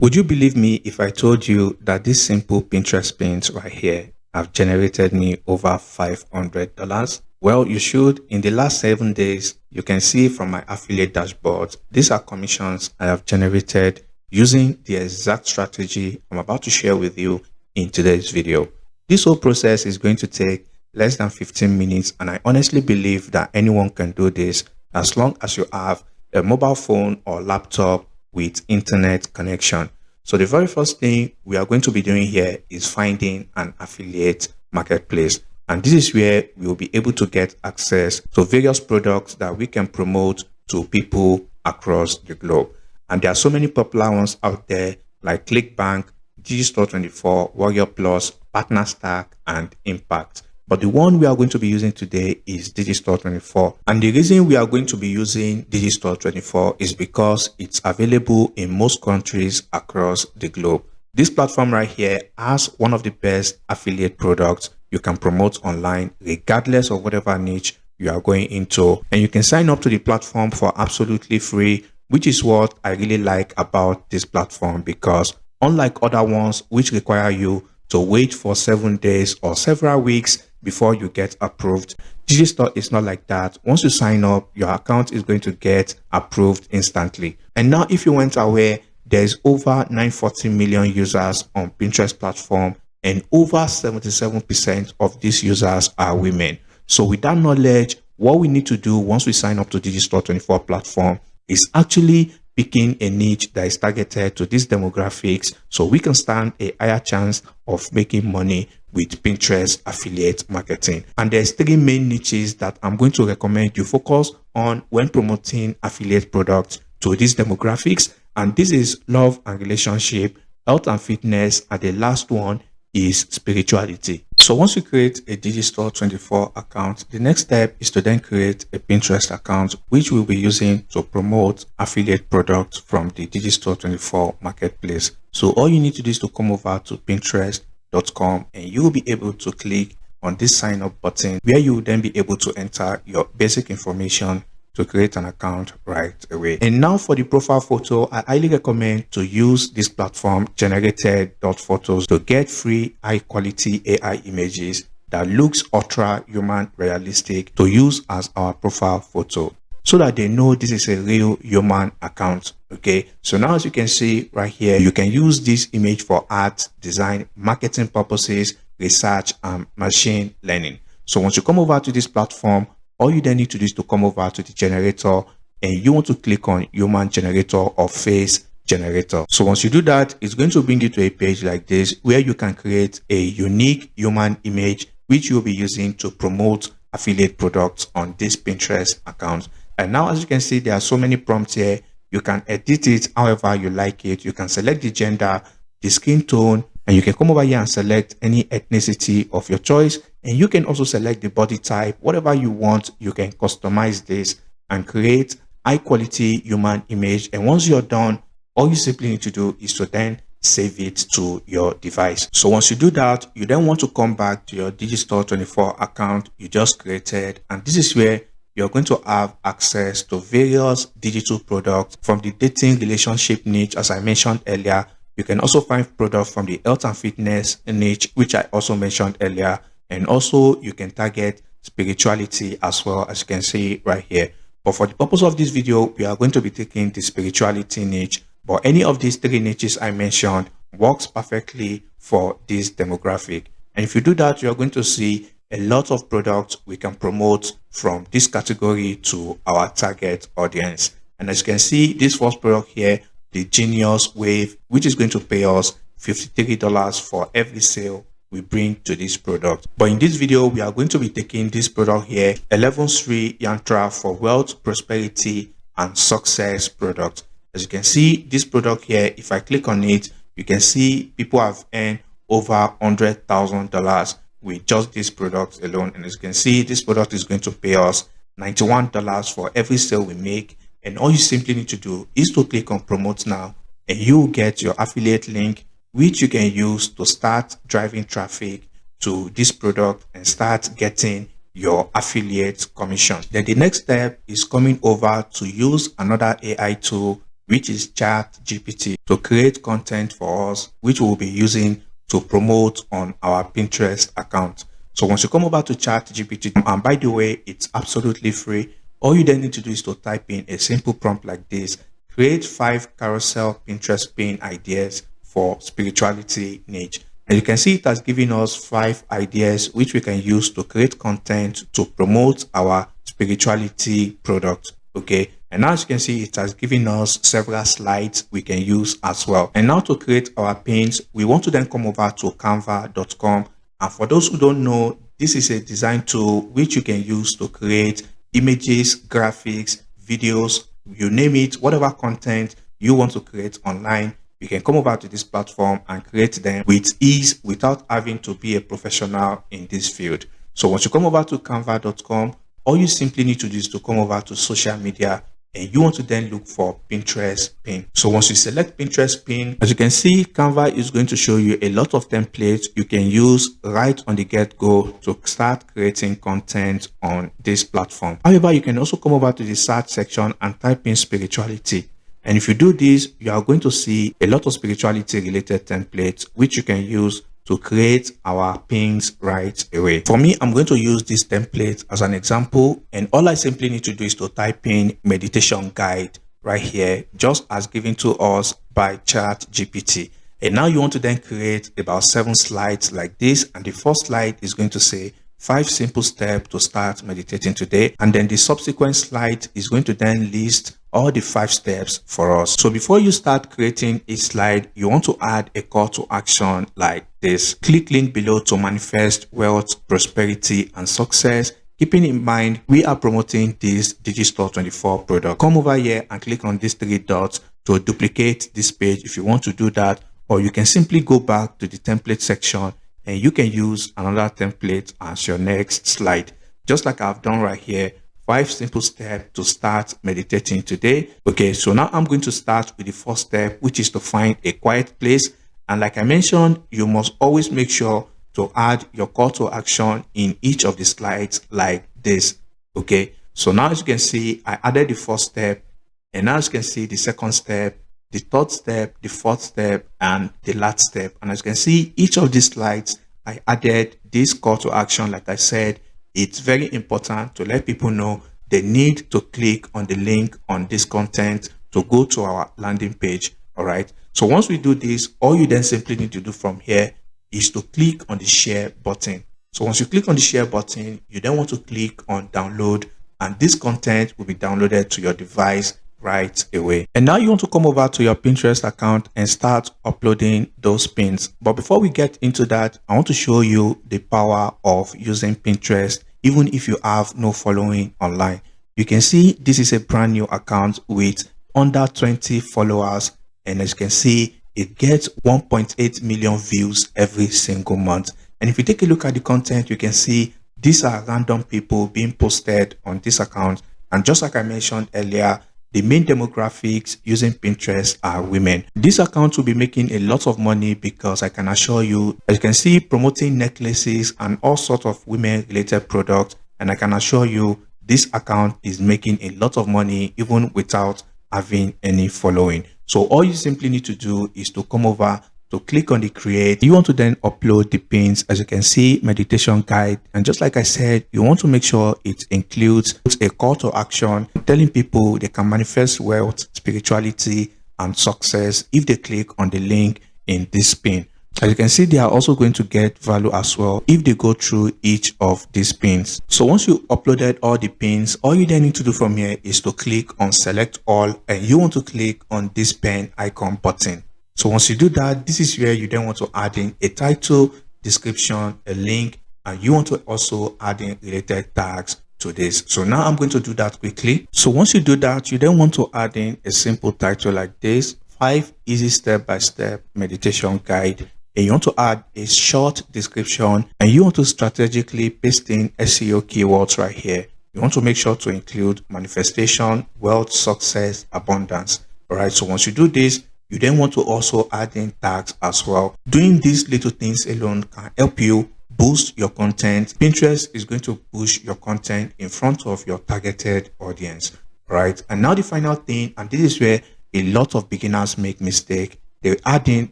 Would you believe me if I told you that this simple Pinterest pins right here have generated me over $500? Well, you should. In the last 7 days, you can see from my affiliate dashboard, these are commissions I have generated using the exact strategy I'm about to share with you in today's video. This whole process is going to take less than 15 minutes, and I honestly believe that anyone can do this as long as you have a mobile phone or laptop with internet connection. So the very first thing we are going to be doing here is finding an affiliate marketplace. And this is where we will be able to get access to various products that we can promote to people across the globe. And there are so many popular ones out there like ClickBank, Digistore24, Warrior Plus, Partner Stack, and Impact. But the one we are going to be using today is Digistore24. And the reason we are going to be using Digistore24 is because it's available in most countries across the globe. This platform right here has one of the best affiliate products you can promote online, regardless of whatever niche you are going into. And you can sign up to the platform for absolutely free, which is what I really like about this platform, because unlike other ones which require you to wait for 7 days or several weeks before you get approved, Digistore is not like that. Once you sign up, your account is going to get approved instantly. And now, if you weren't aware, there's over 940 million users on Pinterest platform, and over 77% of these users are women. So with that knowledge, what we need to do once we sign up to Digistore24 platform is actually picking a niche that is targeted to these demographics, so we can stand a higher chance of making money with Pinterest affiliate marketing. And there's 3 main niches that I'm going to recommend you focus on when promoting affiliate products to these demographics. And this is love and relationship, health and fitness, and the last one is spirituality. So once you create a Digistore24 account, the next step is to then create a Pinterest account, which we'll be using to promote affiliate products from the Digistore24 marketplace. So all you need to do is to come over to Pinterest.com, and you will be able to click on this sign up button, where you will then be able to enter your basic information to create an account right away. And now for the profile photo, I highly recommend to use this platform, generated.photos, to get free high quality AI images that looks ultra human realistic to use as our profile photo, so that they know this is a real human account. Okay, so now as you can see right here, you can use this image for art, design, marketing purposes, research, and machine learning. So once you come over to this platform, all you then need to do is to come over to the generator, and you want to click on human generator or face generator. So once you do that, it's going to bring you to a page like this, where you can create a unique human image, which you'll be using to promote affiliate products on this Pinterest account. And now, as you can see, there are so many prompts here. You can edit it however you like it. You can select the gender, the skin tone, and you can come over here and select any ethnicity of your choice. And you can also select the body type, whatever you want. You can customize this and create high quality human image. And once you're done, all you simply need to do is to then save it to your device. So once you do that, you then want to come back to your Digistore24 account you just created. And this is where you're going to have access to various digital products from the dating relationship niche, as I mentioned earlier. You can also find products from the health and fitness niche, which I also mentioned earlier. And also you can target spirituality as well, as you can see right here. But for the purpose of this video, we are going to be taking the spirituality niche. But any of these 3 niches I mentioned works perfectly for this demographic. And if you do that, you're going to see a lot of products we can promote from this category to our target audience. And as you can see, this first product here, the Genius Wave, which is going to pay us $53 for every sale we bring to this product. But in this video, we are going to be taking this product here, 11 Sri Yantra for wealth, prosperity, and success product. As you can see, this product here, if I click on it, you can see people have earned over $100,000 with just this product alone. And as you can see, this product is going to pay us $91 for every sale we make. And all you simply need to do is to click on promote now, and you will get your affiliate link, which you can use to start driving traffic to this product and start getting your affiliate commission. Then the next step is coming over to use another AI tool which is ChatGPT, to create content for us, which we'll be using to promote on our Pinterest account. So once you come over to ChatGPT, and by the way, it's absolutely free. All you then need to do is to type in a simple prompt like this: create 5 carousel Pinterest pin ideas for spirituality niche. And you can see it has given us 5 ideas which we can use to create content to promote our spirituality product. Okay. And now as you can see, it has given us several slides we can use as well. And now to create our pins, we want to then come over to canva.com. And for those who don't know, this is a design tool which you can use to create images, graphics, videos, you name it, whatever content you want to create online. You can come over to this platform and create them with ease without having to be a professional in this field. So once you come over to canva.com, all you simply need to do is to come over to social media, and you want to then look for Pinterest pin. So once you select Pinterest pin, as you can see, Canva is going to show you a lot of templates you can use right on the get-go to start creating content on this platform. However, you can also come over to the search section and type in spirituality. And if you do this, you are going to see a lot of spirituality related templates which you can use to create our pins right away. For me, I'm going to use this template as an example, and all I simply need to do is to type in meditation guide right here, just as given to us by ChatGPT. And now you want to then create about 7 slides like this, and the first slide is going to say 5 simple steps to start meditating today, and then the subsequent slide is going to then list all the 5 steps for us. So before you start creating a slide, you want to add a call to action like this: click link below to manifest wealth, prosperity, and success. Keeping in mind, we are promoting this Digistore 24 product. Come over here and click on these 3 dots to duplicate this page if you want to do that, or you can simply go back to the template section and you can use another template as your next slide, just like I've done right here. 5 simple steps to start meditating today. Okay, so now I'm going to start with the first step, which is to find a quiet place. And like I mentioned, you must always make sure to add your call to action in each of the slides like this. Okay, so now as you can see, I added the first step, and now as you can see, the second step, the third step, the fourth step, and the last step. And as you can see, each of these slides, I added this call to action. Like I said, it's very important to let people know they need to click on the link on this content to go to our landing page. All right. So once we do this, all you then simply need to do from here is to click on the share button. So once you click on the share button, you then want to click on download, and this content will be downloaded to your device right away. And now you want to come over to your Pinterest account and start uploading those pins. But before we get into that, I want to show you the power of using Pinterest even if you have no following online. You can see this is a brand new account with under 20 followers, and as you can see, it gets 1.8 million views every single month. And if you take a look at the content, you can see these are random people being posted on this account. And just like I mentioned earlier, the main demographics using Pinterest are women. This account will be making a lot of money because I can assure you, as you can see, promoting necklaces and all sorts of women related products. And I can assure you, this account is making a lot of money even without having any following. So all you simply need to do is to come over to click on the create. You want to then upload the pins. As you can see, meditation guide. And just like I said, you want to make sure it includes a call to action telling people they can manifest wealth, spirituality, and success if they click on the link in this pin. As you can see, they are also going to get value as well if they go through each of these pins. So once you uploaded all the pins, all you then need to do from here is to click on select all, and you want to click on this pen icon button. So once you do that, this is where you then want to add in a title, description, a link, and you want to also add in related tags to this. So now I'm going to do that quickly. So once you do that, you then want to add in a simple title like this: 5 easy step-by-step meditation guide. And you want to add a short description, and you want to strategically paste in SEO keywords right here. You want to make sure to include manifestation, wealth, success, abundance. All right. So once you do this, you then want to also add in tags as well. Doing these little things alone can help you boost your content. Pinterest is going to push your content in front of your targeted audience, right? And now the final thing, and this is where a lot of beginners make mistake. They add in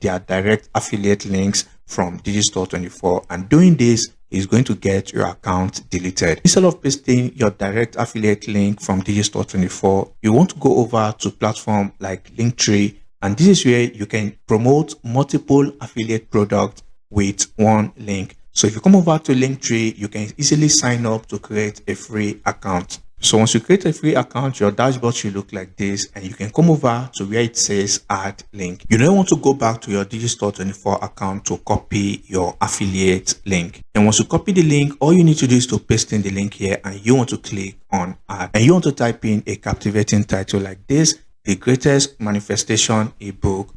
their direct affiliate links from Digistore24, and doing this is going to get your account deleted. Instead of pasting your direct affiliate link from Digistore24, you want to go over to platform like Linktree, and this is where you can promote multiple affiliate products with one link. So if you come over to Linktree, you can easily sign up to create a free account. So once you create a free account, your dashboard should look like this, and you can come over to where it says add link. You don't want to go back to your Digistore24 account to copy your affiliate link. And once you copy the link, all you need to do is to paste in the link here, and you want to click on add. And you want to type in a captivating title like this: The Greatest Manifestation Ebook.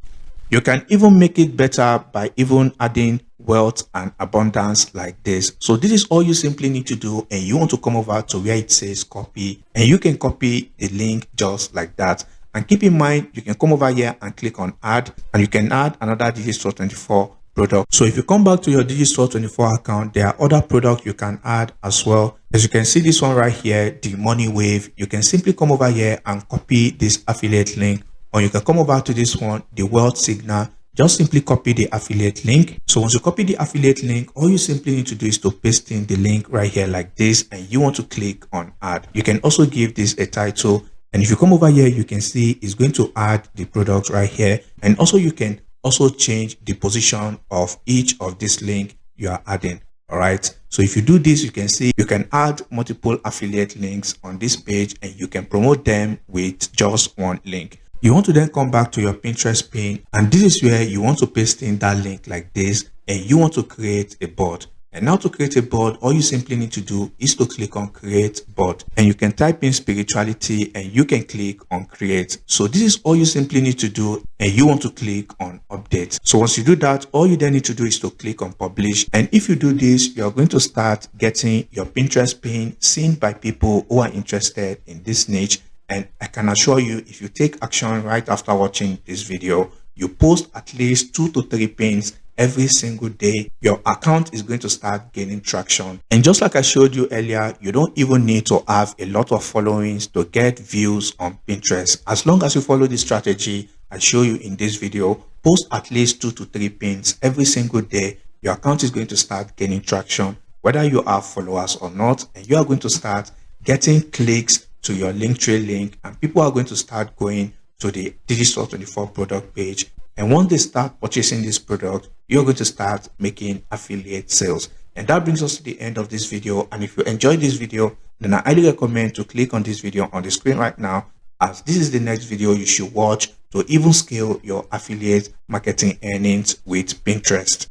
You can even make it better by even adding wealth and abundance like this. So this is all you simply need to do, and you want to come over to where it says copy, and you can copy the link just like that. And keep in mind, you can come over here and click on add, and you can add another Digistore24 product. So if you come back to your Digistore24 account, there are other products you can add as well. As you can see, this one right here, the Money Wave, you can simply come over here and copy this affiliate link, or you can come over to this one, the Wealth Signal. Just simply copy the affiliate link. So once you copy the affiliate link, all you simply need to do is to paste in the link right here like this, and you want to click on add. You can also give this a title, and if you come over here, you can see it's going to add the product right here. And also you can also change the position of each of this link you are adding. All right, so if you do this, you can see you can add multiple affiliate links on this page, and you can promote them with just one link. You want to then come back to your Pinterest pin, and this is where you want to paste in that link like this, and you want to create a board. And now to create a board, all you simply need to do is to click on create board, and you can type in spirituality, and you can click on create. So this is all you simply need to do, and you want to click on update. So once you do that, all you then need to do is to click on publish. And if you do this, you're going to start getting your Pinterest pin seen by people who are interested in this niche. And I can assure you, if you take action right after watching this video, you post at least 2 to 3 pins every single day, your account is going to start gaining traction. And just like I showed you earlier, you don't even need to have a lot of followings to get views on Pinterest. As long as you follow the strategy I show you in this video, post at least 2 to 3 pins every single day, your account is going to start gaining traction, whether you have followers or not, and you are going to start getting clicks to your Linktree link, and people are going to start going to the Digistore24 product page. And once they start purchasing this product, you're going to start making affiliate sales. And that brings us to the end of this video. And if you enjoyed this video, then I highly recommend to click on this video on the screen right now, as this is the next video you should watch to even scale your affiliate marketing earnings with Pinterest.